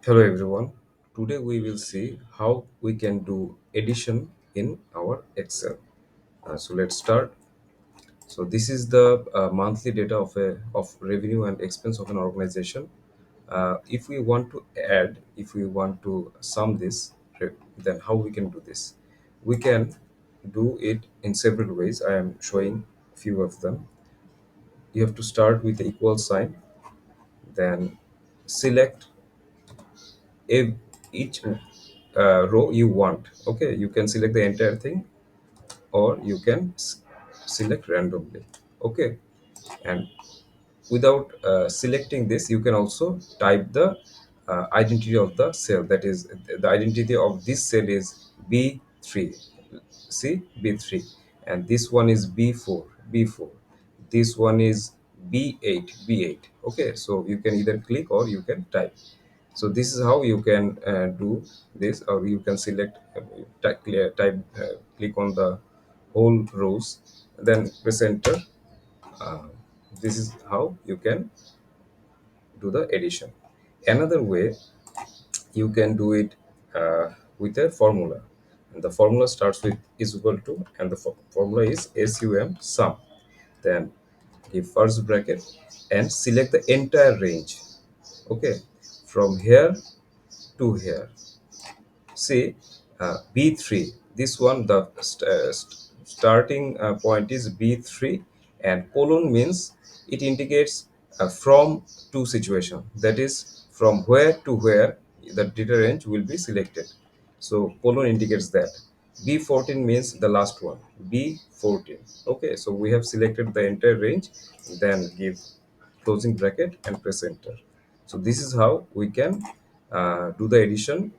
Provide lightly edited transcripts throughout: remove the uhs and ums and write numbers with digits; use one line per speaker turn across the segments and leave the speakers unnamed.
Hello everyone. Today we will see how we can do addition in our Excel. So let's start. So this is the monthly data of revenue and expense of an organization. If we want to add, if we want to sum this, then how we can do this? We can do it in several ways. I am showing few of them. You have to start with the equal sign, then select if each row you want. Okay, you can select the entire thing or you can select randomly. Okay, and without selecting this you can also type the identity of the cell, that is the identity of this cell is b3. See, b3, and this one is b4, this one is b8. Okay, so you can either click or you can type. So this is how you can do this, or you can select click on the whole rows, then press enter. uh, this is how you can do the addition. Another way, you can do it with a formula, and the formula starts with is equal to, and the formula is sum. Then give first bracket and select the entire range. Okay, from here to here. Say b3, this one, the starting point is b3, and colon means it indicates from to situation, that is from where to where the data range will be selected. So colon indicates that. b14 means the last one, b14. Okay, so we have selected the entire range, then give closing bracket and press enter. So this is how we can do the addition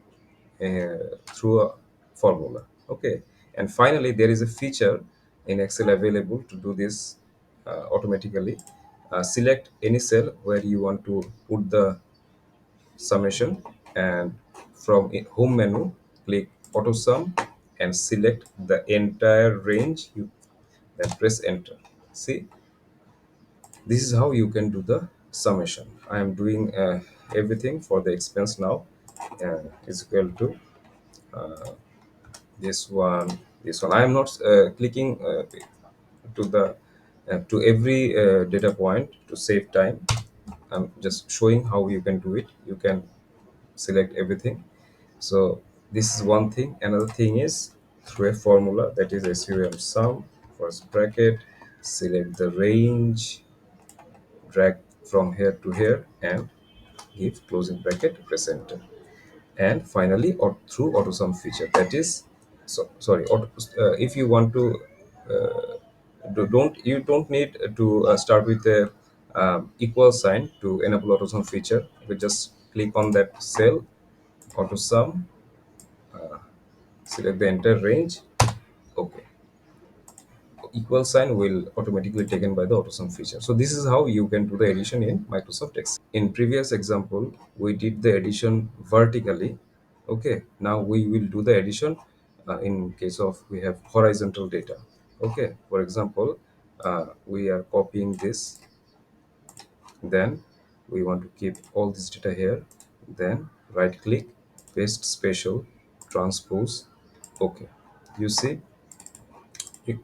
through a formula. Okay, and finally there is a feature in Excel available to do this automatically. Select any cell where you want to put the summation, and from home menu click auto sum and select the entire range. You then press enter. See, this is how you can do the summation. I am doing everything for the expense now, is equal to this one. I am not clicking to the to every data point to save time. I'm just showing how you can do it. You can select everything. So this is one thing. Another thing is through a formula, that is sum, first bracket, select the range, drag from here to here, and give closing bracket, press enter. And finally, or through auto sum feature, that is, so sorry, if you want to don't, you don't need to start with the equal sign to enable auto sum feature. You just click on that cell, auto sum, select the entire range. Okay, equal sign will automatically taken by the AutoSum feature. So this is how you can do the addition in Microsoft Excel. In previous example, we did the addition vertically. Okay, now we will do the addition in case of we have horizontal data. Okay, for example, we are copying this, then we want to keep all this data here, then right click, paste special, transpose. Okay, you see,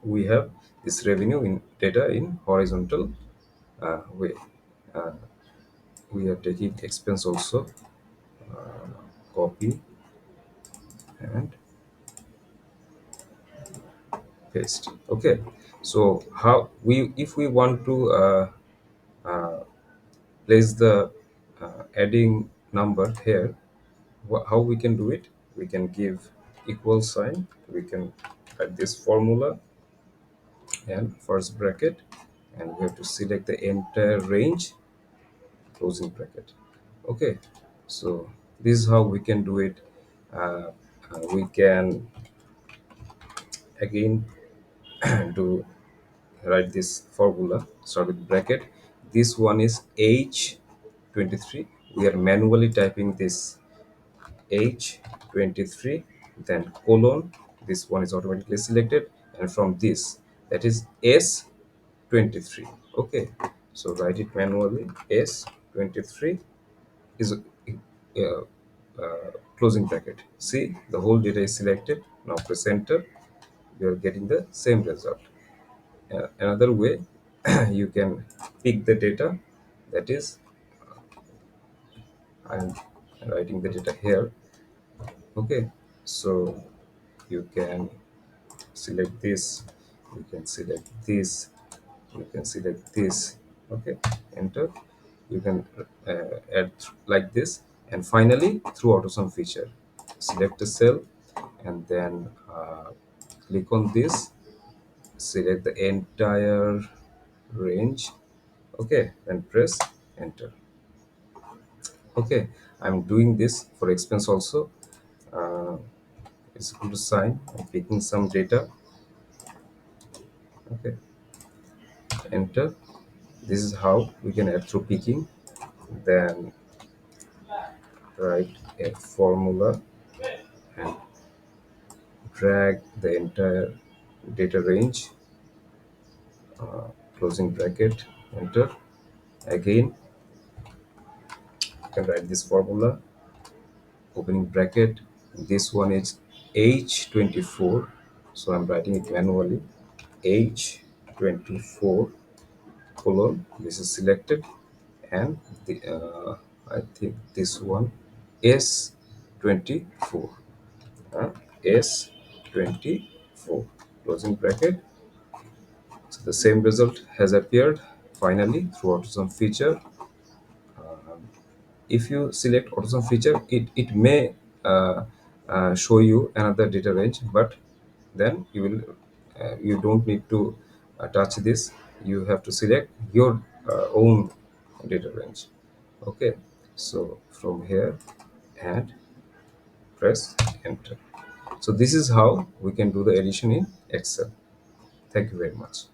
we have this revenue in data in horizontal way. Uh, we are taking expense also, copy and paste. Okay, so how we, if we want to place the adding number here, how we can do it? We can give equal sign, we can add this formula and first bracket, and we have to select the entire range, closing bracket. Okay, so this is how we can do it. We can again do write this formula, start with bracket. This one is h23. We are manually typing this h23, then colon, this one is automatically selected, and from this, that is s23. Okay, so write it manually, s23 is closing bracket. See, the whole data is selected. Now press enter. You are getting the same result. Another way, you can pick the data. That is, I'm writing the data here. Okay, so you can select this, you can select this, you can select this. Okay, enter. You can add like this, and finally through AutoSum feature, select a cell, and then click on this, select the entire range. Okay, and press enter. Okay, I'm doing this for expense also. uh, it's a good sign. I'm picking some data. Okay, enter. This is how we can add through picking. Then write a formula and drag the entire data range, closing bracket, enter. Again, you can write this formula, opening bracket. This one is H24, so I'm writing it manually. H24 colon, this is selected, and the I think this one S24, uh, S24, closing bracket. So the same result has appeared finally through AutoSum feature. If you select AutoSum feature, it may show you another data range, but then you don't need to touch this. You have to select your own data range. Okay, so from here and press enter. So this is how we can do the addition in Excel. Thank you very much.